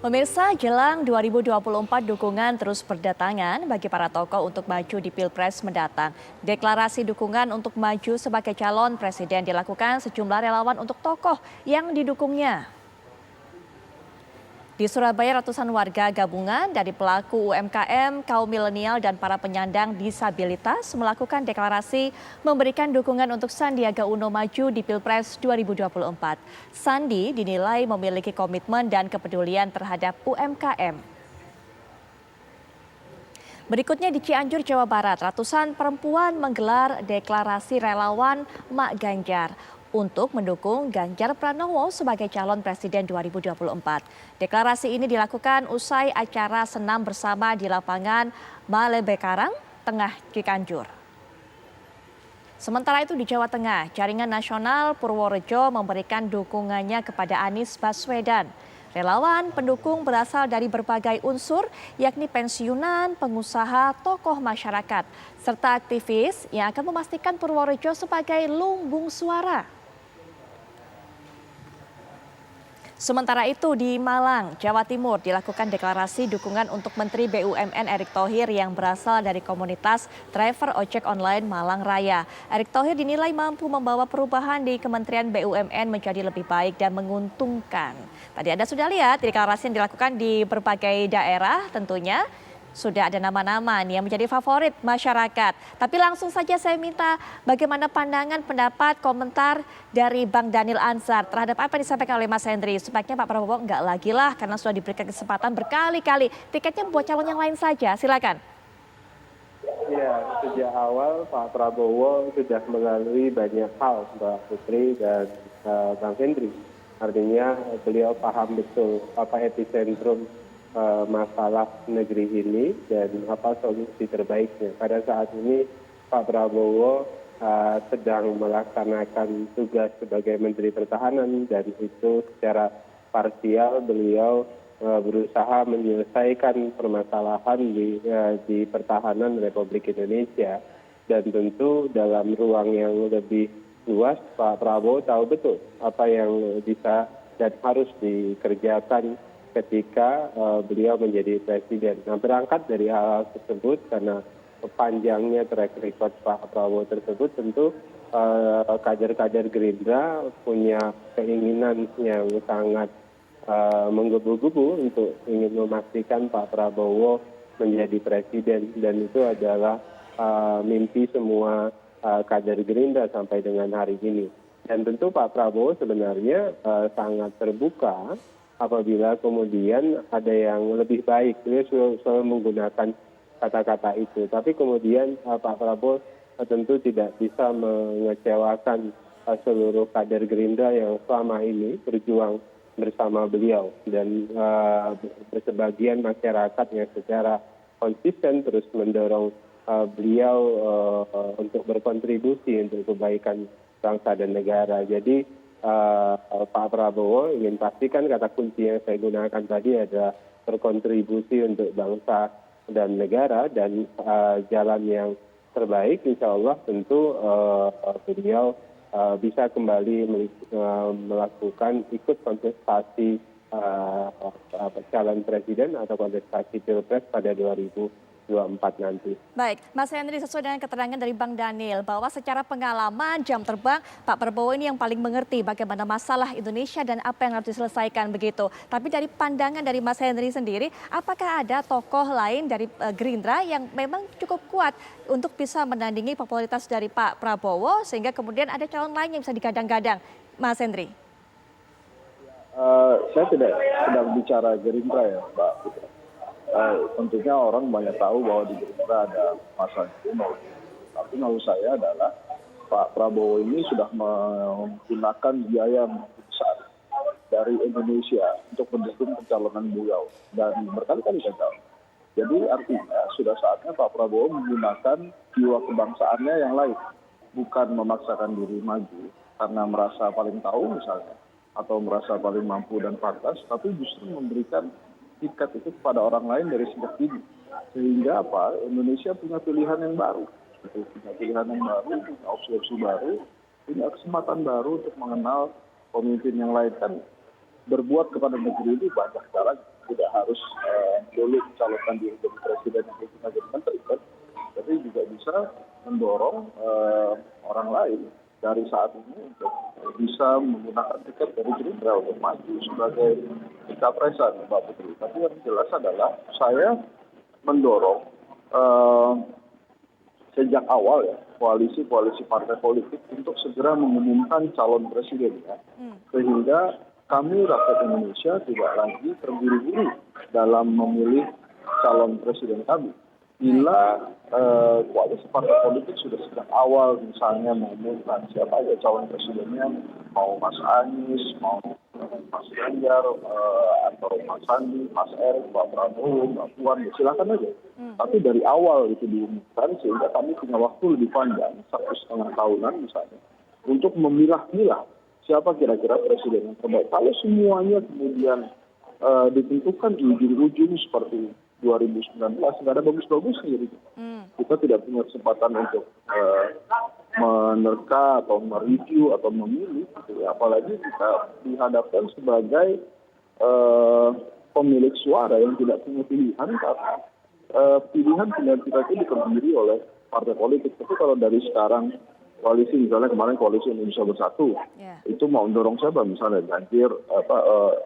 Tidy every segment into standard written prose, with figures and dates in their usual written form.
Pemirsa, jelang 2024 dukungan terus berdatangan bagi para tokoh untuk maju di Pilpres mendatang. Deklarasi dukungan untuk maju sebagai calon presiden dilakukan sejumlah relawan untuk tokoh yang didukungnya. Di Surabaya, ratusan warga gabungan dari pelaku UMKM, kaum milenial, dan para penyandang disabilitas melakukan deklarasi memberikan dukungan untuk Sandiaga Uno maju di Pilpres 2024. Sandi dinilai memiliki komitmen dan kepedulian terhadap UMKM. Berikutnya di Cianjur, Jawa Barat, ratusan perempuan menggelar deklarasi relawan Mak Ganjar untuk mendukung Ganjar Pranowo sebagai calon presiden 2024. Deklarasi ini dilakukan usai acara senam bersama di lapangan Malebekarang, Tengah Cianjur. Sementara itu di Jawa Tengah, Jaringan Nasional Purworejo memberikan dukungannya kepada Anies Baswedan. Relawan pendukung berasal dari berbagai unsur, yakni pensiunan, pengusaha, tokoh masyarakat, serta aktivis yang akan memastikan Purworejo sebagai lumbung suara. Sementara itu di Malang, Jawa Timur dilakukan deklarasi dukungan untuk Menteri BUMN Erick Thohir yang berasal dari komunitas driver ojek online Malang Raya. Erick Thohir dinilai mampu membawa perubahan di Kementerian BUMN menjadi lebih baik dan menguntungkan. Tadi Anda sudah lihat deklarasi yang dilakukan di berbagai daerah tentunya. Sudah ada nama-nama nih yang menjadi favorit masyarakat. Tapi langsung saja saya minta bagaimana pandangan, pendapat, komentar dari Bang Daniel Ansar terhadap apa yang disampaikan oleh Mas Hendri. Sebaiknya Pak Prabowo enggak lagi lah karena sudah diberikan kesempatan berkali-kali. Tiketnya buat calon yang lain saja, silakan. Ya, sejak awal Pak Prabowo sudah melalui banyak hal, Mbak Putri dan Bang Hendri. Artinya beliau paham betul apa epicentrum masalah negeri ini dan apa solusi terbaiknya. Pada saat ini Pak Prabowo sedang melaksanakan tugas sebagai Menteri Pertahanan dan itu secara parsial beliau berusaha menyelesaikan permasalahan di pertahanan Republik Indonesia dan tentu dalam ruang yang lebih luas Pak Prabowo tahu betul apa yang bisa dan harus dikerjakan ketika beliau menjadi presiden. Nah, berangkat dari hal tersebut karena panjangnya track record Pak Prabowo tersebut tentu kader-kader Gerindra punya keinginan yang sangat menggebu-gebu untuk ingin memastikan Pak Prabowo menjadi presiden dan itu adalah mimpi semua kader Gerindra sampai dengan hari ini. Dan tentu Pak Prabowo sebenarnya sangat terbuka apabila kemudian ada yang lebih baik. Beliau selalu menggunakan kata-kata itu. Tapi kemudian Pak Prabowo tentu tidak bisa mengecewakan seluruh kader Gerindra yang selama ini berjuang bersama beliau. Dan sebagian masyarakat yang secara konsisten terus mendorong beliau untuk berkontribusi untuk kebaikan bangsa dan negara. Jadi Pak Prabowo ingin pastikan kata kunci yang saya gunakan tadi ada berkontribusi untuk bangsa dan negara dan jalan yang terbaik insya Allah tentu beliau bisa kembali melakukan ikut kontestasi calon presiden atau kontestasi pilpres pada 2024 nanti. Baik, Mas Henry, sesuai dengan keterangan dari Bang Daniel bahwa secara pengalaman jam terbang Pak Prabowo ini yang paling mengerti bagaimana masalah Indonesia dan apa yang harus diselesaikan begitu. Tapi dari pandangan dari Mas Henry sendiri, apakah ada tokoh lain dari Gerindra yang memang cukup kuat untuk bisa menandingi popularitas dari Pak Prabowo sehingga kemudian ada calon lain yang bisa digadang-gadang, Mas Henry? Saya tidak sedang bicara Gerindra ya, Mbak Putri. Tentunya orang banyak tahu bahwa di Gerindra ada Mas Uno. Tapi menurut saya adalah Pak Prabowo ini sudah menggunakan biaya besar dari Indonesia untuk mendukung pencalonan beliau dan berkali-kali gagal. Jadi artinya sudah saatnya Pak Prabowo menggunakan jiwa kebangsaannya yang lain, bukan memaksakan diri maju karena merasa paling tahu misalnya atau merasa paling mampu dan pantas, tapi justru memberikan tiket itu kepada orang lain dari sejak dini. Sehingga apa? Indonesia punya pilihan yang baru. Punya pilihan yang baru, punya opsi-opsi baru, punya kesempatan baru untuk mengenal pemimpin yang lain. Kan berbuat kepada negeri ini banyak caranya. tidak harus dulu mencalonkan diri jadi presiden atau kita jadi menteri kan, tapi juga bisa mendorong orang lain dari saat ini untuk bisa menggunakan tiket dari Gerindra untuk maju sebagai capresan, Mbak Putri. Tapi yang jelas adalah saya mendorong sejak awal ya koalisi-koalisi partai politik untuk segera mengumumkan calon presiden ya, sehingga kami rakyat Indonesia tidak lagi terburu-buru dalam memilih calon presiden kami. Bila koalisi partai politik sudah sejak awal misalnya mengumumkan siapa aja calon presidennya, mau Mas Anies, mau Mas Ganjar, atau Mas Sandi, Mas Erick, Pak Prabowo, Mbak Puan, ya silakan aja. Tapi dari awal itu diumumkan sehingga kami punya waktu lebih panjang, 1,5 tahunan misalnya, untuk memilah-milah siapa kira-kira presiden yang terbaik. Kalau semuanya kemudian ditentukan di ujung-ujung seperti 2019, nggak ada bagus-bagusnya gitu. Kita tidak punya kesempatan untuk menerka atau mereview atau memilih, gitu ya. Apalagi kita dihadapkan sebagai pemilik suara yang tidak punya pilihan karena pilihan kita itu dikebiri oleh partai politik. Tapi kalau dari sekarang koalisi misalnya kemarin koalisi Indonesia Bersatu, itu mau mendorong siapa misalnya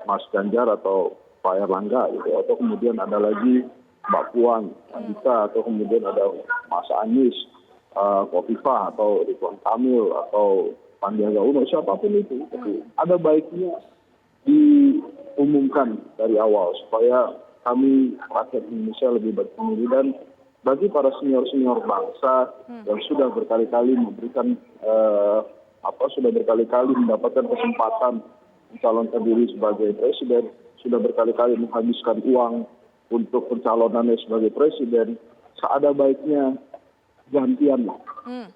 Mas Ganjar atau Pak Erlangga gitu, atau kemudian ada lagi Mbak Puan, Andika, atau kemudian ada Mas Anies, Khofifah atau Ridwan Kamil atau Sandiaga Uno, siapapun itu. Tapi ada baiknya diumumkan dari awal supaya kami rakyat Indonesia lebih berpemilih, dan bagi para senior-senior bangsa yang sudah berkali-kali memberikan sudah berkali-kali mendapatkan kesempatan mencalonkan diri sebagai presiden, sudah berkali-kali menghabiskan uang untuk pencalonannya sebagai presiden, seada baiknya gantian lah.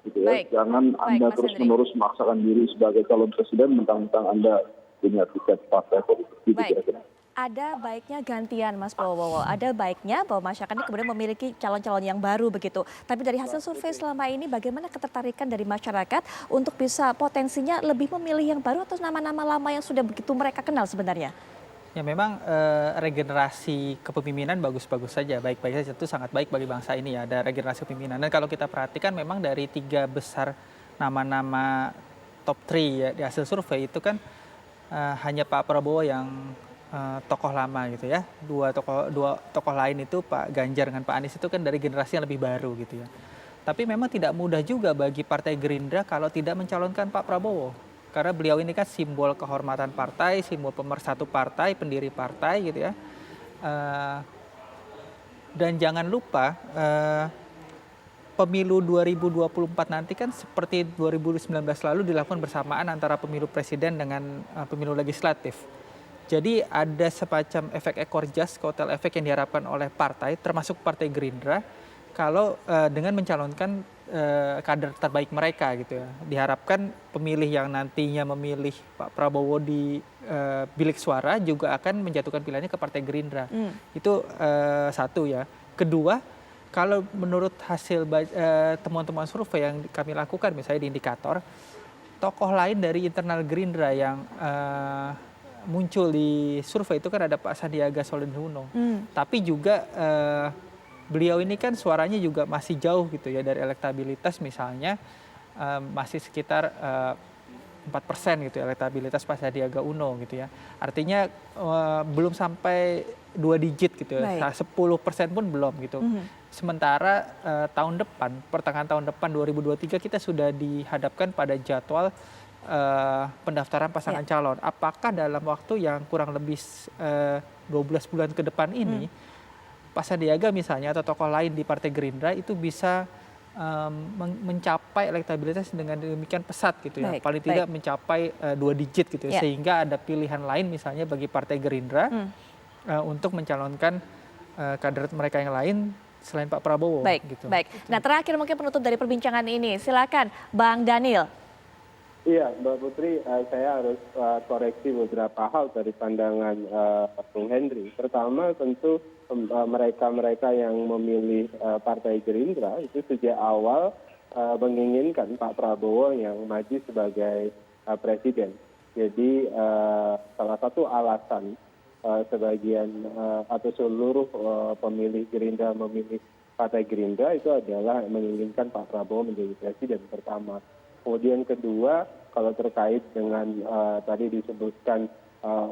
Gitu ya. Jangan Anda terus-menerus memaksakan diri sebagai calon presiden mentang-mentang Anda punya tiket partai politik. Gitu kira-kira. Ada baiknya gantian, Mas Prabowo. Ada baiknya bahwa masyarakat ini kemudian memiliki calon-calon yang baru begitu. Tapi dari hasil survei selama ini, bagaimana ketertarikan dari masyarakat untuk bisa potensinya lebih memilih yang baru atau nama-nama lama yang sudah begitu mereka kenal sebenarnya? Ya memang regenerasi kepemimpinan bagus-bagus saja, baik-baik saja, itu sangat baik bagi bangsa ini ya, ada regenerasi kepemimpinan. Dan kalau kita perhatikan memang dari 3 besar nama-nama top 3 ya di hasil survei itu kan hanya Pak Prabowo yang tokoh lama gitu ya. Dua tokoh lain itu Pak Ganjar dengan Pak Anies itu kan dari generasi yang lebih baru gitu ya. Tapi memang tidak mudah juga bagi Partai Gerindra kalau tidak mencalonkan Pak Prabowo. Karena beliau ini kan simbol kehormatan partai, simbol pemersatu partai, pendiri partai gitu ya. Dan jangan lupa pemilu 2024 nanti kan seperti 2019 lalu dilakukan bersamaan antara pemilu presiden dengan pemilu legislatif. Jadi ada semacam efek ekor jas, kotel efek yang diharapkan oleh partai, termasuk Partai Gerindra, kalau dengan mencalonkan kader terbaik mereka gitu ya. Diharapkan pemilih yang nantinya memilih Pak Prabowo di bilik suara juga akan menjatuhkan pilihannya ke Partai Gerindra. Itu satu ya. Kedua, kalau menurut hasil temuan-temuan survei yang kami lakukan misalnya di Indikator, tokoh lain dari internal Gerindra yang muncul di survei itu kan ada Pak Sandiaga Uno. Tapi juga beliau ini kan suaranya juga masih jauh gitu ya dari elektabilitas misalnya masih sekitar 4% gitu elektabilitas Pak Sandiaga Uno gitu ya. Artinya belum sampai 2 digit gitu ya. 10% pun belum gitu. Sementara tahun depan, pertengahan tahun depan 2023 kita sudah dihadapkan pada jadwal pendaftaran pasangan calon. Apakah dalam waktu yang kurang lebih 12 bulan ke depan ini Pak Sandiaga misalnya atau tokoh lain di Partai Gerindra itu bisa mencapai elektabilitas dengan demikian pesat gitu ya. Paling tidak mencapai 2 digit gitu ya. Sehingga ada pilihan lain misalnya bagi Partai Gerindra untuk mencalonkan kader mereka yang lain selain Pak Prabowo. Gitu. Baik. Nah terakhir mungkin penutup dari perbincangan ini, silakan Bang Daniel. Iya, Mbak Putri, saya harus koreksi beberapa hal dari pandangan Bung Hendri. Pertama, tentu mereka-mereka yang memilih Partai Gerindra itu sejak awal menginginkan Pak Prabowo yang maju sebagai presiden. Jadi salah satu alasan sebagian atau seluruh pemilih Gerindra memilih Partai Gerindra itu adalah menginginkan Pak Prabowo menjadi presiden pertama. Kemudian kedua, kalau terkait dengan tadi disebutkan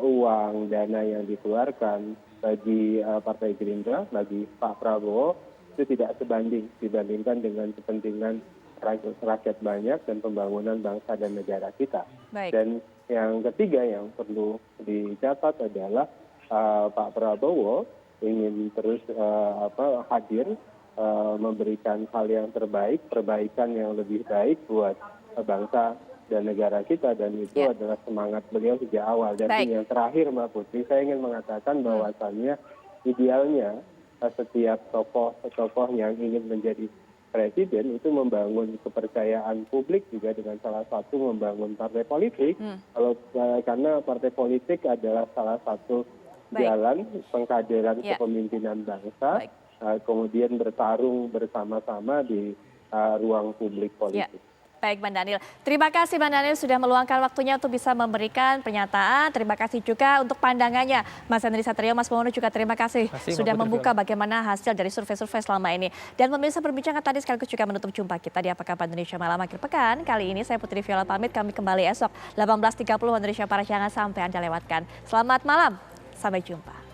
uang dana yang dikeluarkan bagi Partai Gerindra, bagi Pak Prabowo itu tidak sebanding dibandingkan dengan kepentingan rakyat banyak dan pembangunan bangsa dan negara kita. Baik. Dan yang ketiga yang perlu dicatat adalah Pak Prabowo ingin terus hadir memberikan hal yang terbaik, perbaikan yang lebih baik buat bangsa dan negara kita, dan itu adalah semangat beliau sejak awal. Dan yang terakhir Mbak Putri, saya ingin mengatakan bahwasannya idealnya setiap tokoh yang ingin menjadi presiden itu membangun kepercayaan publik juga dengan salah satu membangun partai politik. Karena partai politik adalah salah satu jalan pengkaderan kepemimpinan bangsa, kemudian bertarung bersama-sama di ruang publik politik. Baik, Bang Daniel. Terima kasih Bang Daniel sudah meluangkan waktunya untuk bisa memberikan pernyataan. Terima kasih juga untuk pandangannya. Mas Henry Satrio, Mas Mono juga terima kasih sudah membuka bagaimana hasil dari survei-survei selama ini. Dan pemirsa, perbincangan tadi sekaligus juga menutup jumpa kita di Apa Kabar Indonesia Malam Akhir Pekan. Kali ini saya Putri Viola pamit, kami kembali esok 18.30 Indonesia Para, jangan sampai Anda lewatkan. Selamat malam, sampai jumpa.